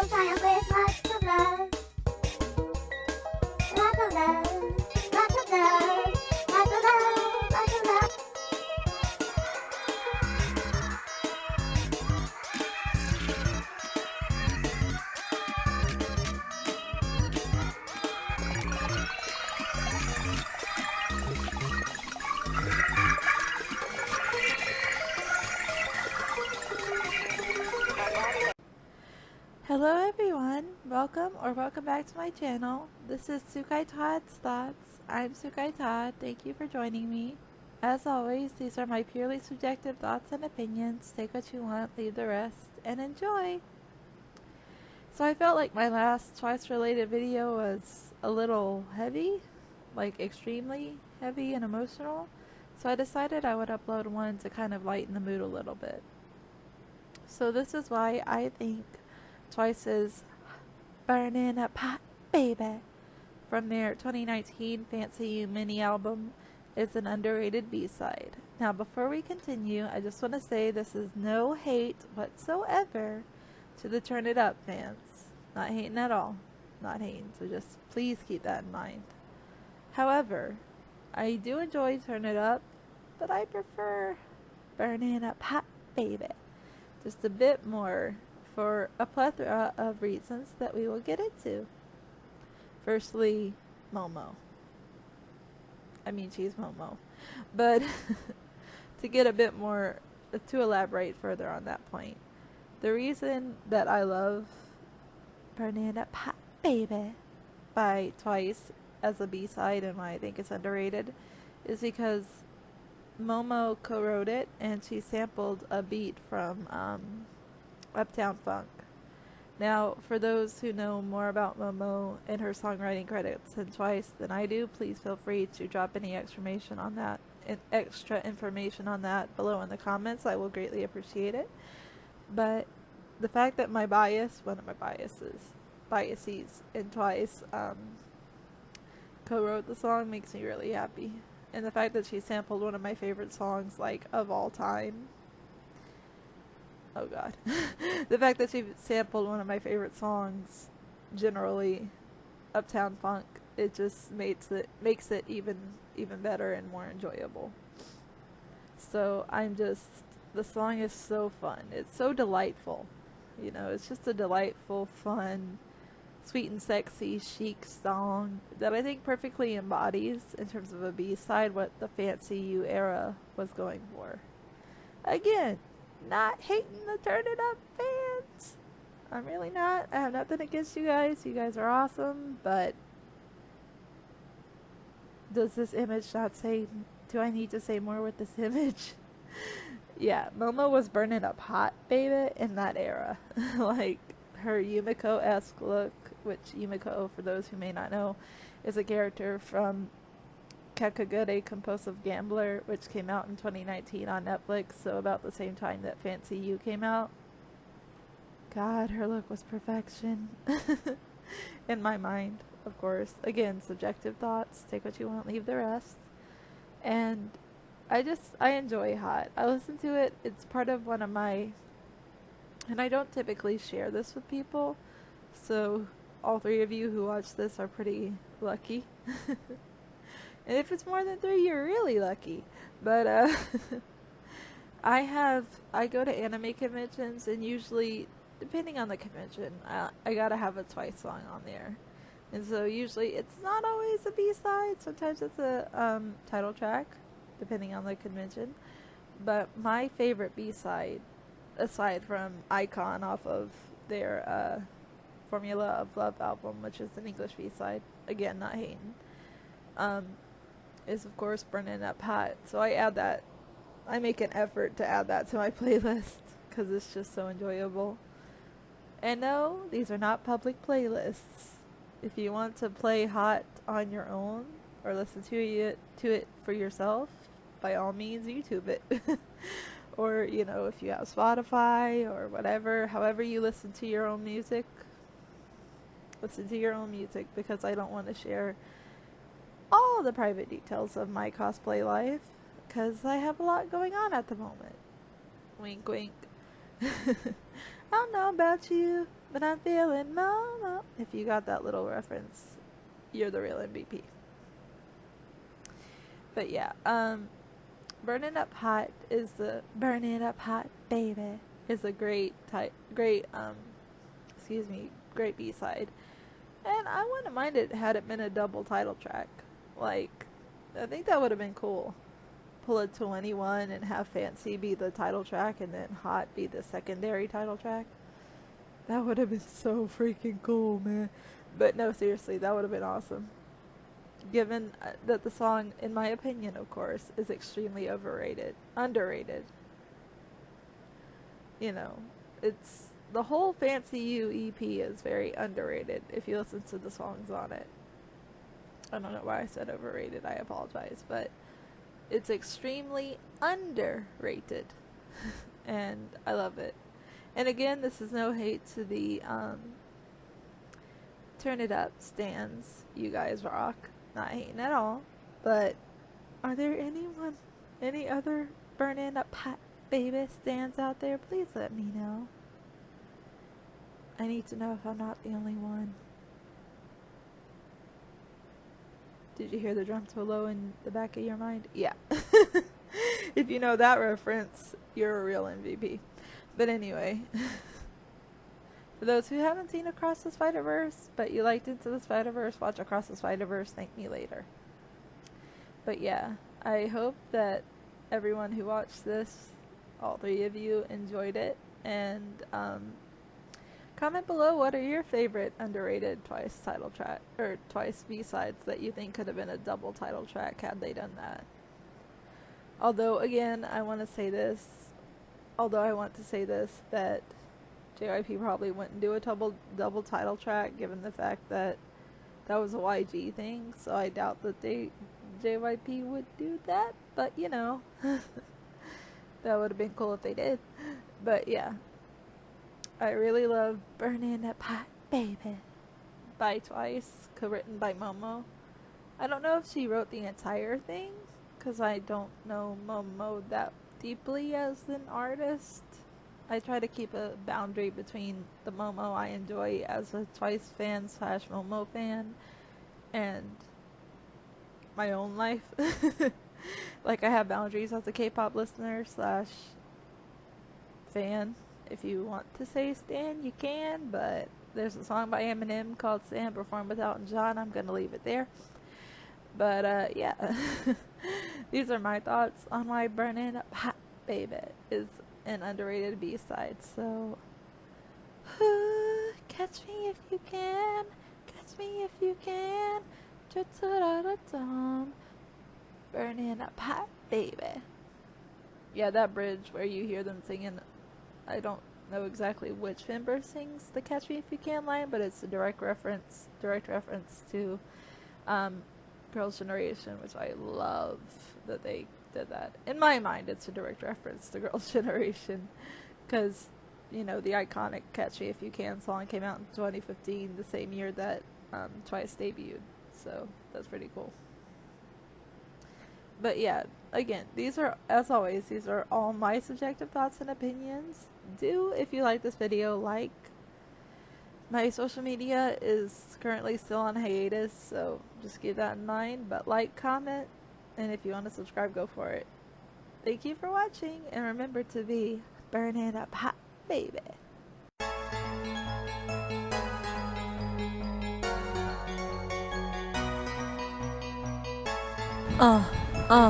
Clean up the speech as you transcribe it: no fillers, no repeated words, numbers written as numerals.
child with lots of love. Lots of love, lots of love, lots of love, lots of love. Hello everyone, welcome back to my channel. This is Sukai Todd's Thoughts. I'm Sukai Todd, thank you for joining me. As always, these are my purely subjective thoughts and opinions. Take what you want, leave the rest, and enjoy! So I felt like my last Twice related video was a little heavy, like extremely heavy and emotional. So I decided I would upload one to kind of lighten the mood a little bit. So this is why I think Twice's Burning Up Hot Baby from their 2019 Fancy You mini album is an underrated B-side. Now before we continue, I just want to say this is no hate whatsoever to the Turn It Up fans. Not hating at all. Not hating, so just please keep that in mind. However, I do enjoy Turn It Up, but I prefer Burning Up Hot Baby just a bit more, for a plethora of reasons that we will get into. Firstly, Momo. I mean, she's Momo. But to get a bit more, to elaborate further on that point, the reason that I love Burning Up Hot Baby by Twice as a B-side and why I think it's underrated is because Momo co-wrote it and she sampled a beat from Uptown Funk. Now, for those who know more about Momo and her songwriting credits than Twice than I do, please feel free to drop any extra information on that below in the comments. I will greatly appreciate it. But the fact that one of my biases in Twice co-wrote the song makes me really happy. And the fact that she sampled one of my favorite songs, like, of all time. Oh god. The fact that she sampled one of my favorite songs, generally, Uptown Funk, it just makes it even better and more enjoyable. So the song is so fun. It's so delightful. You know, it's just a delightful, fun, sweet and sexy, chic song that I think perfectly embodies, in terms of a B-side, what the Fancy You era was going for. Again, not hating the Turn It Up fans. I'm really not. I have nothing against you guys. You guys are awesome, but does this image not say, do I need to say more with this image? Yeah, Momo was burning up hot, baby, in that era. Like, her Yumiko-esque look, which Yumiko, for those who may not know, is a character from Kakagure Compulsive Gambler, which came out in 2019 on Netflix, so about the same time that Fancy You came out. God, her look was perfection. In my mind, of course. Again, subjective thoughts. Take what you want, leave the rest. And I enjoy Hot. I listen to it. It's part of one of my... And I don't typically share this with people, so all three of you who watch this are pretty lucky. And if it's more than 3, you're really lucky. But I go to anime conventions, and usually, depending on the convention, I gotta have a Twice song on there. And so usually it's not always a B-side, sometimes it's a title track, depending on the convention. But my favorite B-side, aside from Icon off of their Formula of Love album, which is an English B-side, again, not hating, is of course Burning Up Hot. So I make an effort to add that to my playlist because it's just so enjoyable. And no, these are not public playlists. If you want to play Hot on your own or listen to it for yourself, by all means YouTube it. Or, you know, if you have Spotify or whatever, however you listen to your own music, because I don't want to share all the private details of my cosplay life, because I have a lot going on at the moment. Wink, wink. I don't know about you, but I'm feeling Momo. If you got that little reference, you're the real MVP. But yeah, Burning Up Hot is the Burning Up Hot Baby is a great B-side. And I wouldn't mind it had it been a double title track. Like, I think that would have been cool. Pull it to anyone and have Fancy be the title track and then Hot be the secondary title track. That would have been so freaking cool, man. But no, seriously, that would have been awesome. Given that the song, in my opinion, of course, is extremely underrated. You know, it's the whole Fancy You EP is very underrated if you listen to the songs on it. I don't know why I said overrated, I apologize, but it's extremely underrated. And I love it. And again, this is no hate to the Turn It Up stands. You guys rock. Not hating at all. But are there any other Burning Up Hot Baby stands out there? Please let me know. I need to know if I'm not the only one. Did you hear the drum solo in the back of your mind? Yeah. If you know that reference, you're a real MVP. But anyway, for those who haven't seen Across the Spider-Verse, but you liked Into the Spider-Verse, watch Across the Spider-Verse, thank me later. But yeah, I hope that everyone who watched this, all three of you, enjoyed it. And comment below what are your favorite underrated Twice title track, or Twice B-sides that you think could have been a double title track had they done that. Although, again, I want to say this, that JYP probably wouldn't do a double title track given the fact that that was a YG thing, so I doubt that JYP would do that, but you know, that would have been cool if they did. But yeah, I really love Burning Up Hot Baby by Twice, co-written by Momo. I don't know if she wrote the entire thing, because I don't know Momo that deeply as an artist. I try to keep a boundary between the Momo I enjoy as a Twice fan / Momo fan and my own life. Like, I have boundaries as a K-pop listener / fan. If you want to say stan, you can, but there's a song by Eminem called Stan performed with Elton John. I'm gonna leave it there. But yeah, these are my thoughts on why Burning Up Hot Baby is an underrated B-side. So catch me if you can, catch me if you can. Burning Up Hot Baby. Yeah, that bridge where you hear them singing, I don't know exactly which member sings the Catch Me If You Can line, but it's a direct reference to Girls' Generation, which I love that they did that. In my mind, it's a direct reference to Girls' Generation, because, you know, the iconic Catch Me If You Can song came out in 2015, the same year that Twice debuted, so that's pretty cool. But yeah, again, these are, as always, these are all my subjective thoughts and opinions. Do, if you like this video, like. My social media is currently still on hiatus, so just keep that in mind. But like, comment, and if you want to subscribe, go for it. Thank you for watching, and remember to be burning up hot, baby.